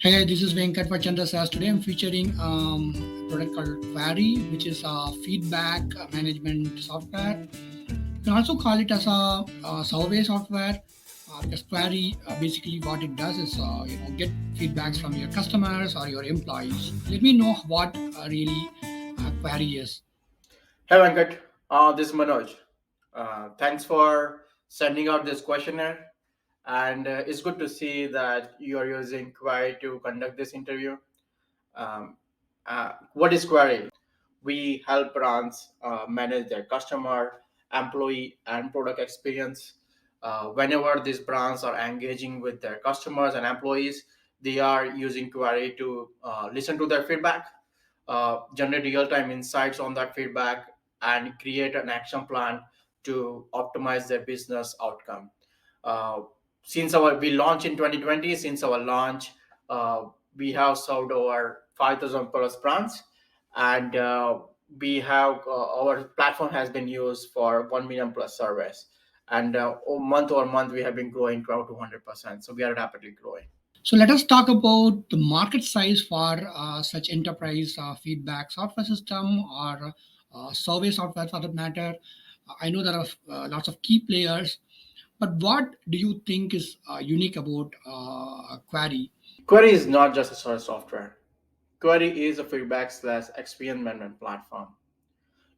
Hey, this is Venkat for Chandra Sas. Today I'm featuring a product called Qwary, which is a feedback management software. You can also call it as a survey software. Because Qwary, basically what it does is get feedbacks from your customers or your employees. Let me know what really Qwary is. Hey Venkat, this is Manoj. Thanks for sending out this questionnaire, and it's good to see that you are using Qwary to conduct this interview. Um, what is Qwary? We help brands manage their customer, employee, and product experience. Whenever these brands are engaging with their customers and employees, they are using Qwary to listen to their feedback, generate real-time insights on that feedback, and create an action plan to optimize their business outcome. Uh, since our we launched in 2020, since our launch, we have served over 5,000 plus brands, and we have our platform has been used for 1 million plus surveys, and month over month we have been growing 12 to 100%. So we are rapidly growing. So let us talk about the market size for such enterprise feedback software system or survey software for that matter. I know there are lots of key players, but what do you think is unique about Qwary? Query is not just a search software. Query is a feedback slash experience management platform.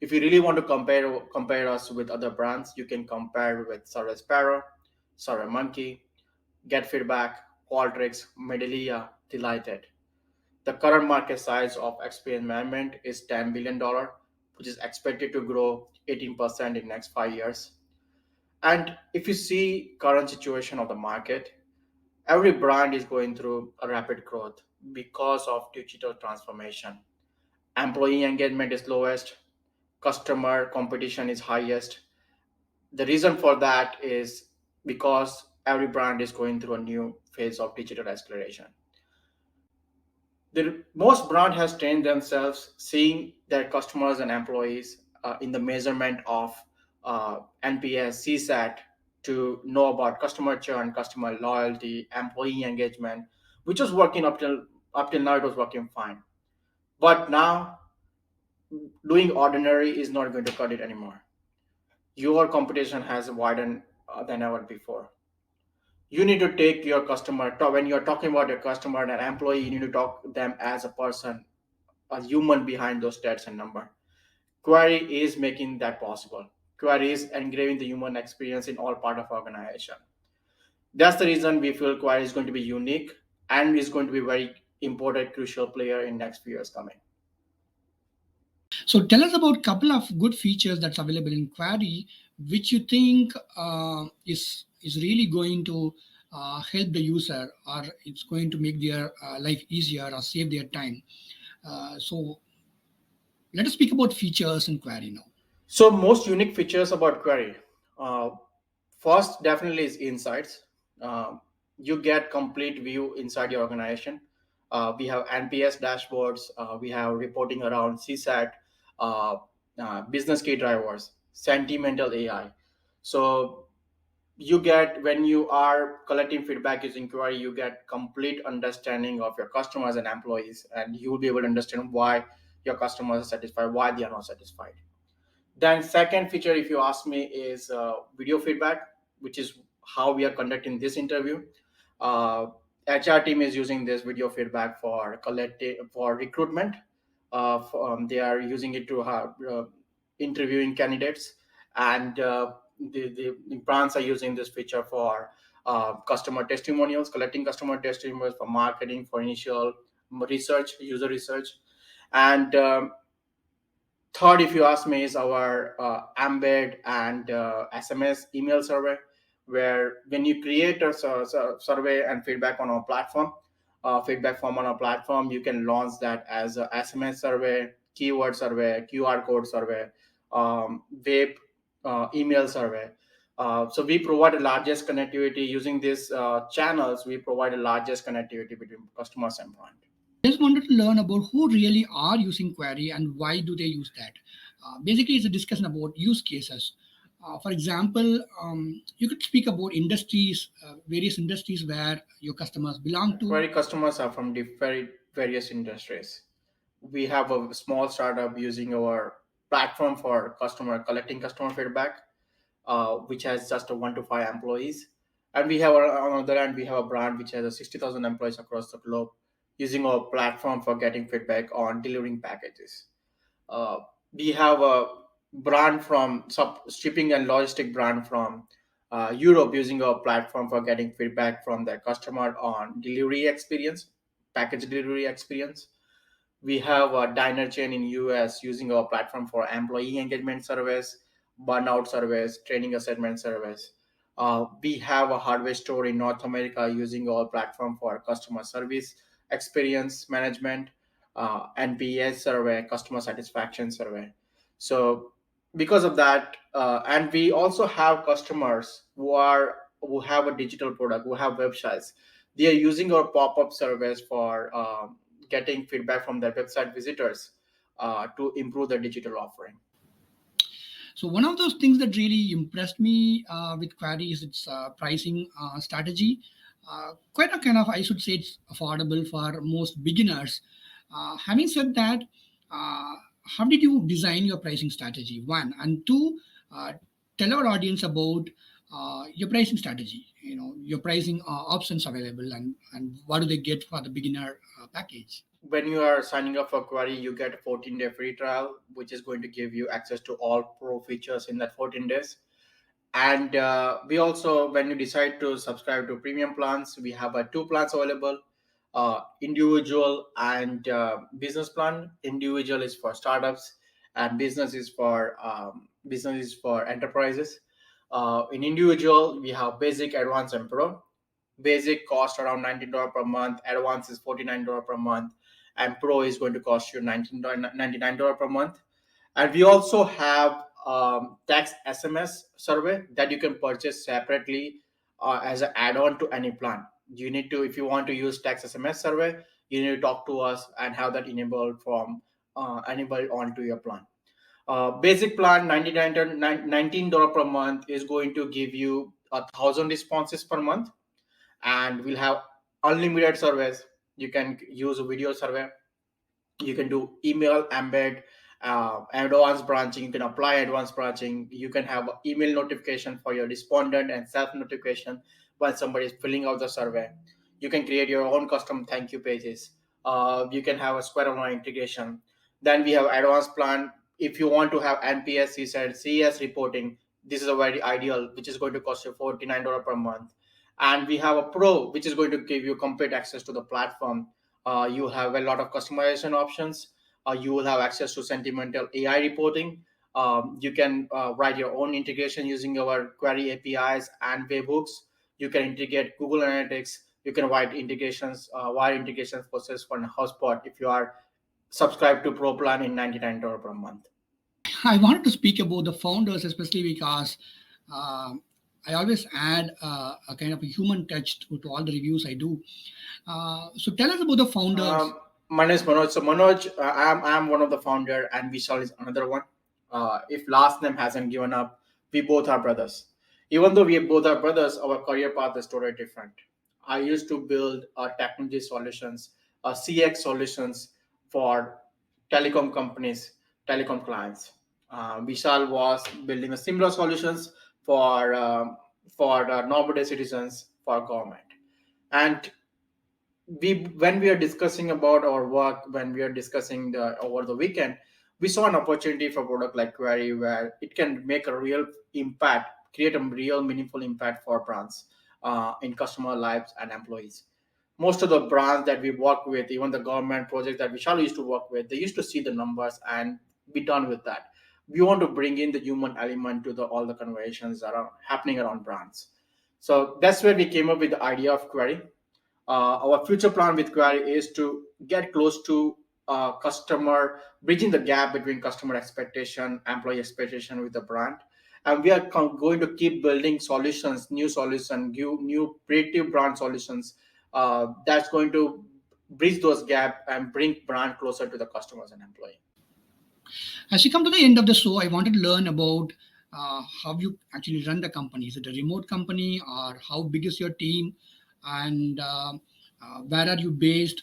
If you really want to compare us with other brands, you can compare with Survey Sparrow, Survey Monkey, Get Feedback, Qualtrics, Medallia, Delighted. The current market size of experience management is $10 billion, which is expected to grow 18% in next 5 years. And if you see current situation of the market, every brand is going through a rapid growth because of digital transformation. Employee engagement is lowest, customer competition is highest. The reason for that is because every brand is going through a new phase of digital acceleration. Most brand has trained themselves seeing their customers and employees in the measurement of NPS, CSAT, to know about customer churn, customer loyalty, employee engagement, which was working up till now. It was working fine, but now doing ordinary is not going to cut it anymore. Your competition has widened than ever before. You need to take your customer when you're talking about your customer and an employee. You need to talk them as a person, a human behind those stats and number. Qwary is making that possible. Qwary is engraving the human experience in all part of organization. That's the reason we feel Qwary is going to be unique and is going to be very important, crucial player in next few years coming. So tell us about a couple of good features that's available in Qwary, which you think is really going to help the user, or it's going to make their life easier or save their time. So let us speak about features in Qwary now. So most unique features about Qwary. Uh, First, definitely is insights. You get complete view inside your organization. We have NPS dashboards. We have reporting around CSAT, uh, business key drivers, sentimental AI. So you get, when you are collecting feedback using Qwary, you get complete understanding of your customers and employees, and you will be able to understand why your customers are satisfied, why they are not satisfied. Then second feature, if you ask me, is video feedback, which is how we are conducting this interview. Uh, HR team is using this video feedback for recruitment. They are using it to have interviewing candidates, and the brands are using this feature for customer testimonials, collecting customer testimonials for marketing, for initial research, user research, and third, if you ask me, is our embed and SMS email survey, where when you create a survey and feedback on our platform, feedback form on our platform, you can launch that as a SMS survey, keyword survey, QR code survey, web email survey. So we provide the largest connectivity using these channels. We provide the largest connectivity between customers and brand. I just wanted to learn about who really are using Qwary and why do they use that. Basically, it's a discussion about use cases. For example, you could speak about industries, various industries where your customers belong to. Query customers are from very various industries. We have a small startup using our platform for customer collecting customer feedback, which has just a 1 to 5 employees. And we have on the other hand, we have a brand which has a 60,000 employees across the globe using our platform for getting feedback on delivering packages. Uh, we have a brand from shipping and logistic brand from Europe using our platform for getting feedback from their customer on delivery experience, package delivery experience. We have a diner chain in US using our platform for employee engagement surveys, burnout surveys, training assessment surveys. We have a hardware store in North America using our platform for customer service experience management, NPS survey, customer satisfaction survey. So because of that, and we also have customers who have a digital product, who have websites. They are using our pop-up surveys for getting feedback from their website visitors to improve their digital offering. So one of those things that really impressed me with Qwary is its pricing strategy. Quite a kind of, I should say, it's affordable for most beginners. Having said that, uh, how did you design your pricing strategy? One and two, tell our audience about your pricing strategy. You know your pricing options available and what do they get for the beginner package. When you are signing up for Qwary, you get a 14-day free trial, which is going to give you access to all pro features in that 14 days. And we also, when you decide to subscribe to premium plans, we have two plans available: individual and business plan. Individual is for startups, and business is for enterprises. In individual, we have basic, advanced, and pro. Basic cost around $19 per month, advanced is $49 per month, and pro is going to cost you $99 per month. And we also have tax SMS survey that you can purchase separately as an add-on to any plan. You need to, if you want to use tax SMS survey, you need to talk to us and have that enabled from anybody onto your plan. Basic plan, $19 per month, is going to give you 1,000 responses per month, and we'll have unlimited surveys. You can use a video survey, you can do email embed, advanced branching. You can apply advanced branching. You can have email notification for your respondent and self notification when somebody is filling out the survey. You can create your own custom thank you pages. You can have a square online integration. Then we have advanced plan. If you want to have NPS, CSAT, CES reporting, this is a very ideal, which is going to cost you $49 per month. And we have a pro, which is going to give you complete access to the platform. You have a lot of customization options. You will have access to sentimental AI reporting. You can write your own integration using our Qwary APIs and webhooks. You can integrate Google Analytics. You can write integrations, wire integrations process for HubSpot if you are subscribed to Pro Plan in $99 per month. I wanted to speak about the founders, especially because uh, I always add a kind of a human touch to all the reviews I do. So tell us about the founders. My name is Manoj. So Manoj, I'm one of the founder, and Vishal is another one. If last name hasn't given up, we both are brothers. Even though we both are brothers, our career path is totally different. I used to build technology solutions, CX solutions for telecom companies, telecom clients. Vishal was building a similar solutions for normal day citizens for government. And when we are discussing about our work, when we are discussing over the weekend, we saw an opportunity for a product like Qwary where it can make a real impact, create a real meaningful impact for brands in customer lives and employees. Most of the brands that we work with, even the government projects that Vishal used to work with, they used to see the numbers and be done with that. We want to bring in the human element to all the conversations that are happening around brands. So that's where we came up with the idea of Qwary. Our future plan with Qwary is to get close to customer, bridging the gap between customer expectation, employee expectation with the brand. And we are going to keep building solutions, new solutions, new creative brand solutions that's going to bridge those gap and bring brand closer to the customers and employee. As we come to the end of the show, I wanted to learn about how you actually run the company. Is it a remote company, or how big is your team, and where are you based?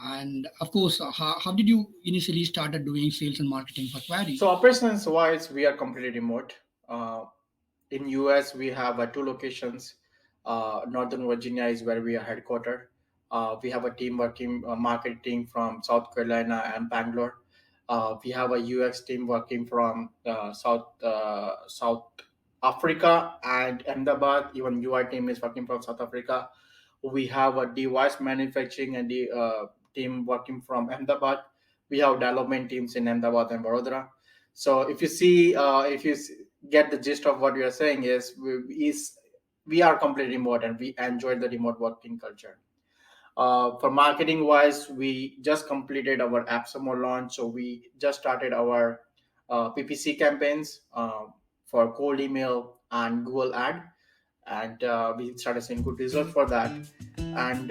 And of course, how did you initially started doing sales and marketing for Qwary? So operations wise, we are completely remote. Uh, in US, we have two locations. Northern Virginia is where we are headquartered. We have a team working marketing from South Carolina and Bangalore. We have a UX team working from South Africa and Ahmedabad. Even UI team is working from South Africa. We have a device manufacturing and the team working from Ahmedabad. We have development teams in Ahmedabad and Barodara. So if you see, if you get the gist of what we are saying is we are completely remote and we enjoy the remote working culture. For marketing wise, we just completed our AppSumo launch, so we just started our PPC campaigns for cold email and Google Ad, and we started seeing good results for that. And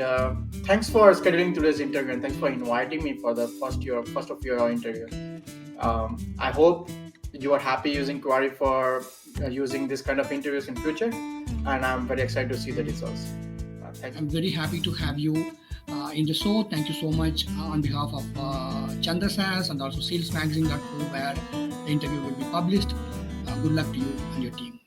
thanks for scheduling today's interview, and thanks for inviting me for the first of your interview. I hope you are happy using Qwary for using this kind of interviews in future, and I'm very excited to see the results. Thank you. I'm very happy to have you in the show. Thank you so much on behalf of Chandra Sass and also salesmagazine.co, where the interview will be published. Good luck to you and your team.